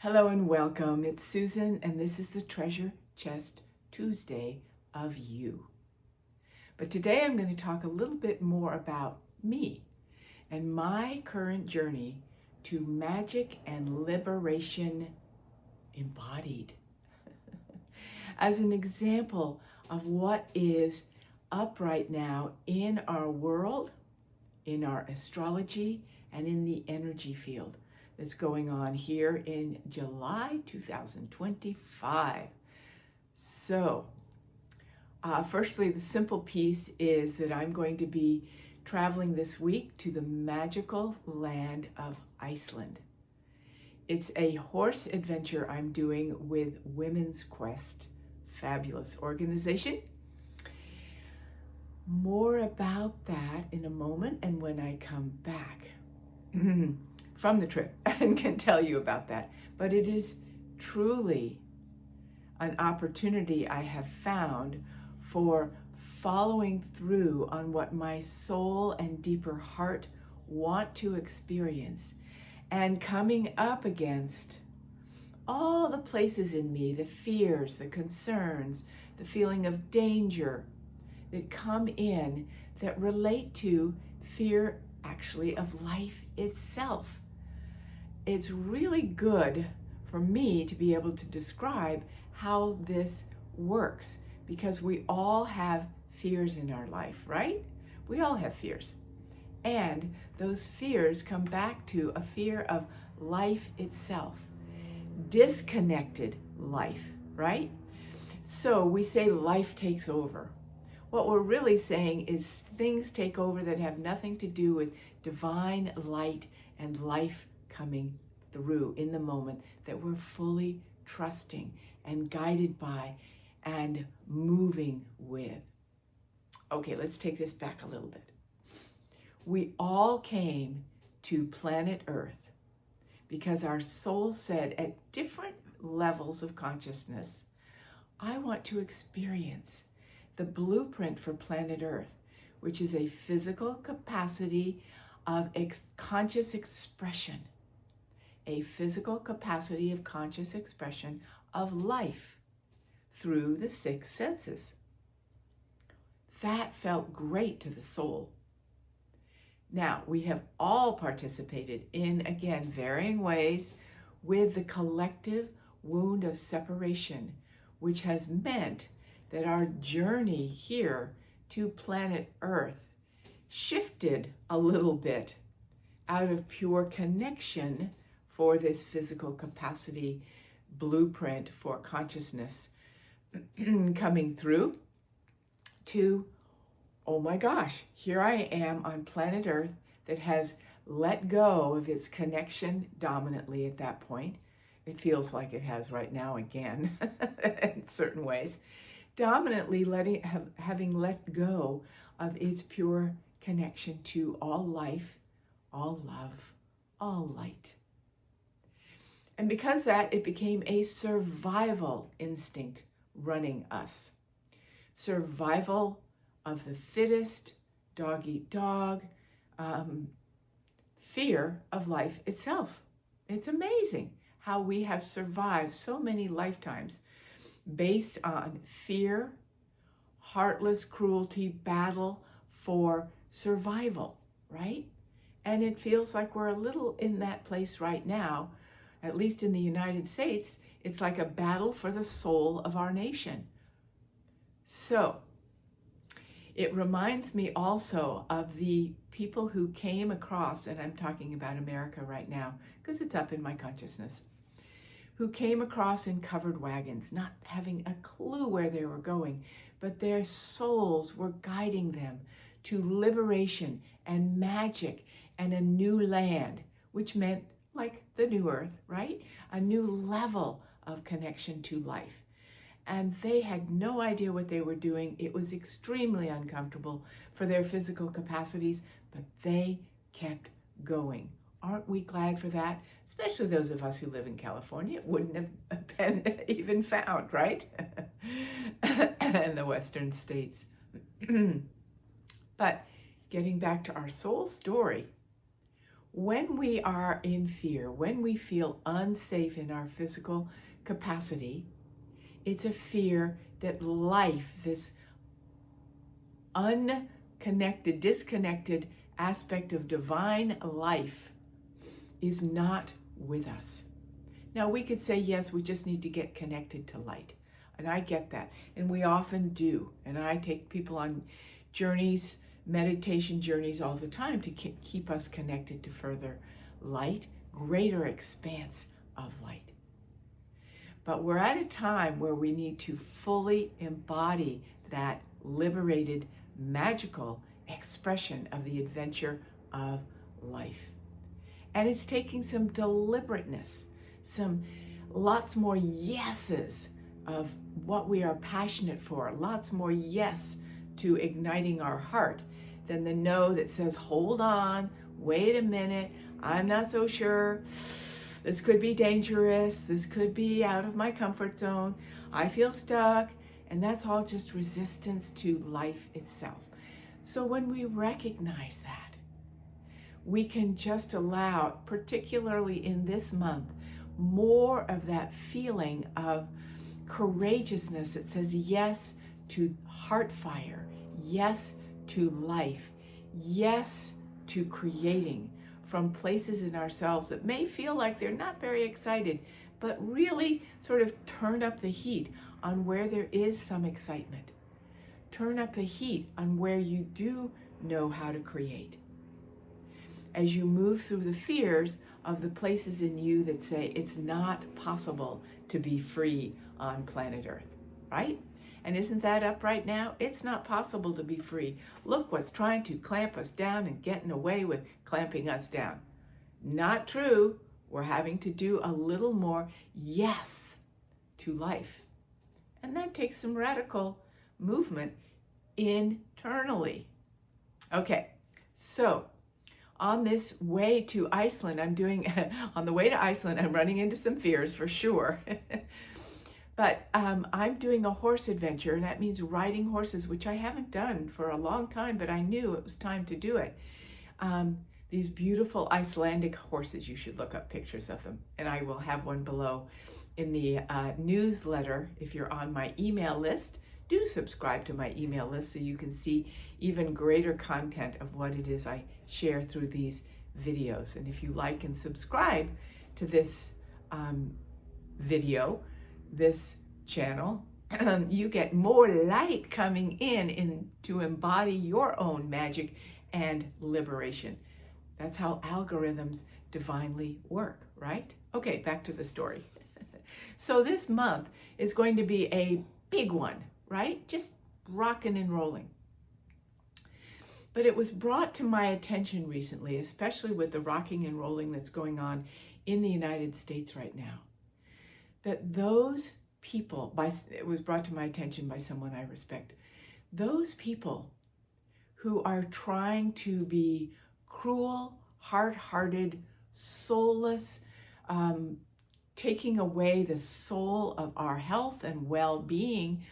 Hello and welcome. It's Susan, and this is the Treasure Chest Tuesday of You. But today I'm going to talk a little bit more about me and my current journey to magic and liberation embodied. As an example of what is up right now in our world, in our astrology, and in the energy field that's going on here in July 2025. So, firstly, the simple piece is that I'm going to be traveling this week to the magical land of Iceland. It's a horse adventure I'm doing with Women's Quest, fabulous organization. More about that in a moment and when I come back from the trip and can tell you about that. But it is truly an opportunity I have found for following through on what my soul and deeper heart want to experience and coming up against all the places in me, the fears, the concerns, the feeling of danger that come in that relate to fear actually of life itself. It's really good for me to be able to describe how this works because we all have fears in our life, right? We all have fears. And those fears come back to a fear of life itself, disconnected life, right? So we say life takes over. What we're really saying is things take over that have nothing to do with divine light and life coming through in the moment that we're fully trusting and guided by and moving with. Okay, let's take this back a little bit. We all came to planet Earth because our soul said at different levels of consciousness, I want to experience the blueprint for planet Earth, which is a physical capacity of conscious expression, a physical capacity of conscious expression of life through the six senses. That felt great to the soul. Now, we have all participated in, again, varying ways with the collective wound of separation, which has meant that our journey here to planet Earth shifted a little bit out of pure connection for this physical capacity blueprint for consciousness coming through to, oh my gosh, here I am on planet Earth that has let go of its connection dominantly at that point. It feels like it has right now again in certain ways. Dominantly having let go of its pure connection to all life, all love, all light. And because that, it became a survival instinct running us. Survival of the fittest, dog eat dog, fear of life itself. It's amazing how we have survived so many lifetimes based on fear, heartless cruelty, battle for survival, right? And it feels like we're a little in that place right now, at least in the United States. It's like a battle for the soul of our nation. So it reminds me also of the people who came across, and I'm talking about America right now because it's up in my consciousness, who came across in covered wagons, not having a clue where they were going, but their souls were guiding them to liberation and magic and a new land, which meant like the new earth, right? A new level of connection to life. And they had no idea what they were doing. It was extremely uncomfortable for their physical capacities, but they kept going. Aren't we glad for that? Especially those of us who live in California. It wouldn't have been even found, right? And the Western states. But getting back to our soul story, when we are in fear, when we feel unsafe in our physical capacity, it's a fear that life, this unconnected, disconnected aspect of divine life, is not with us. Now, we could say, yes, we just need to get connected to light. And I get that. And we often do. And I take people on journeys, meditation journeys all the time to keep us connected to further light, greater expanse of light. But we're at a time where we need to fully embody that liberated, magical expression of the adventure of life. And it's taking some deliberateness, lots more yeses of what we are passionate for, lots more yes to igniting our heart than the no that says, hold on, wait a minute, I'm not so sure, this could be dangerous, this could be out of my comfort zone, I feel stuck, and that's all just resistance to life itself. So when we recognize that, we can just allow, particularly in this month, more of that feeling of courageousness that says yes to heart fire, yes to life, yes to creating from places in ourselves that may feel like they're not very excited, but really sort of turn up the heat on where there is some excitement. Turn up the heat on where you do know how to create. As you move through the fears of the places in you that say it's not possible to be free on planet Earth, right? And isn't that up right now? It's not possible to be free. Look what's trying to clamp us down and getting away with clamping us down. Not true. We're having to do a little more yes to life. And that takes some radical movement internally. Okay, so on this way to Iceland, on the way to Iceland, I'm running into some fears for sure. But I'm doing a horse adventure, and that means riding horses, which I haven't done for a long time, but I knew it was time to do it. These beautiful Icelandic horses, you should look up pictures of them, and I will have one below in the newsletter. If you're on my email list, do subscribe to my email list so you can see even greater content of what it is I share through these videos. And if you like and subscribe to this video, this channel, you get more light coming in to embody your own magic and liberation. That's how algorithms divinely work, right? Okay, back to the story. So this month is going to be a big one, right? Just rocking and rolling. But it was brought to my attention recently, especially with the rocking and rolling that's going on in the United States right now, that those people, it was brought to my attention by someone I respect, those people who are trying to be cruel, hard-hearted, soulless, taking away the soul of our health and well-being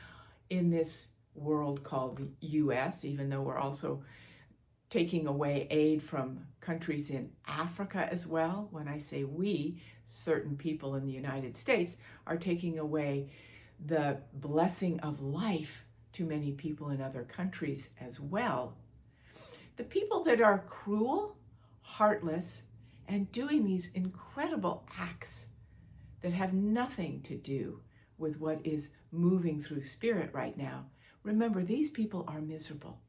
in this world called the U.S., even though we're also taking away aid from countries in Africa as well. When I say we, certain people in the United States are taking away the blessing of life to many people in other countries as well. The people that are cruel, heartless, and doing these incredible acts that have nothing to do with what is moving through spirit right now, remember, these people are miserable.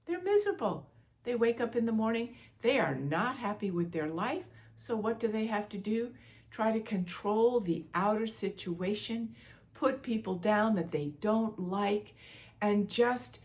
They're miserable. They wake up in the morning, they are not happy with their life, so what do they have to do? Try to control the outer situation, put people down that they don't like, and just,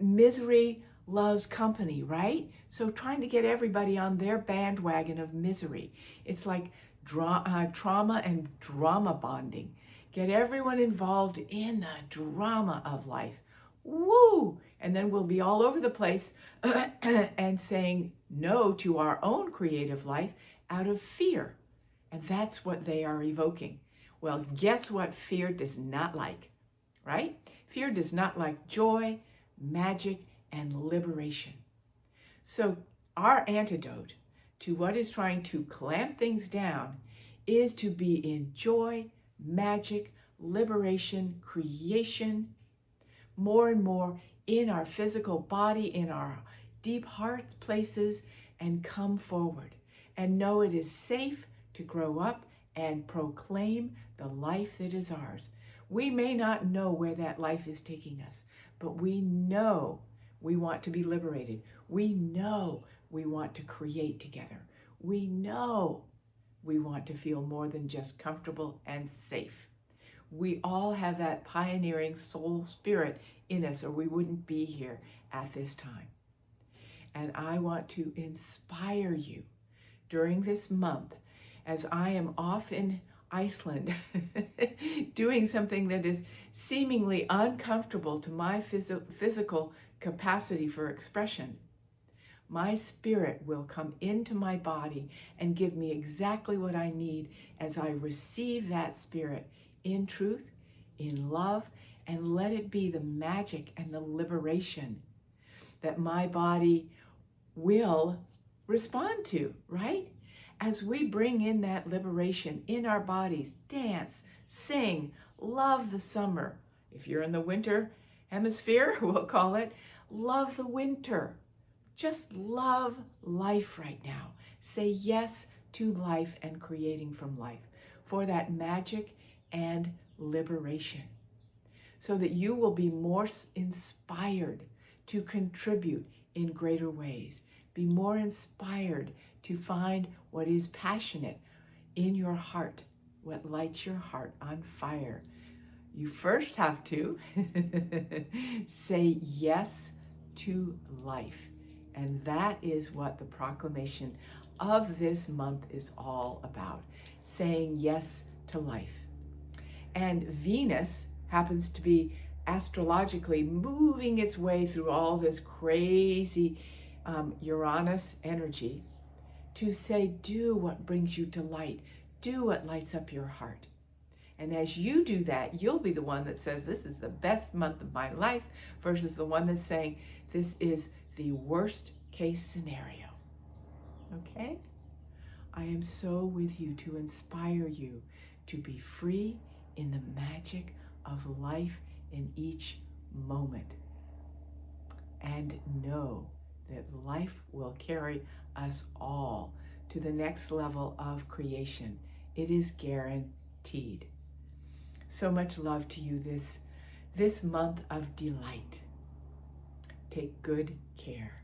misery loves company, right? So trying to get everybody on their bandwagon of misery. It's like trauma and drama bonding. Get everyone involved in the drama of life. Woo! And then we'll be all over the place and saying no to our own creative life out of fear. And that's what they are evoking. Well, guess what fear does not like, right? Fear does not like joy, magic, and liberation. So our antidote to what is trying to clamp things down is to be in joy, magic, liberation, creation, more and more in our physical body, in our deep heart places, and come forward and know it is safe to grow up and proclaim the life that is ours. We may not know where that life is taking us, but we know we want to be liberated. We know we want to create together. We know we want to feel more than just comfortable and safe. We all have that pioneering soul spirit in us, or we wouldn't be here at this time. And I want to inspire you during this month, as I am off in Iceland doing something that is seemingly uncomfortable to my physical capacity for expression. My spirit will come into my body and give me exactly what I need as I receive that spirit in truth, in love, and let it be the magic and the liberation that my body will respond to, right? As we bring in that liberation in our bodies, dance, sing, love the summer. If you're in the winter hemisphere, we'll call it, love the winter. Just love life right now. Say yes to life and creating from life for that magic and liberation, so that you will be more inspired to contribute in greater ways. Be more inspired to find what is passionate in your heart, what lights your heart on fire. You first have to say yes to life. And that is what the proclamation of this month is all about, saying yes to life. And Venus happens to be astrologically moving its way through all this crazy Uranus energy to say, do what brings you delight, do what lights up your heart. And as you do that, you'll be the one that says, this is the best month of my life, versus the one that's saying, this is the worst case scenario. Okay? I am so with you to inspire you to be free in the magic of life in each moment. And know that life will carry us all to the next level of creation. It is guaranteed. So much love to you this month of delight. Take good care.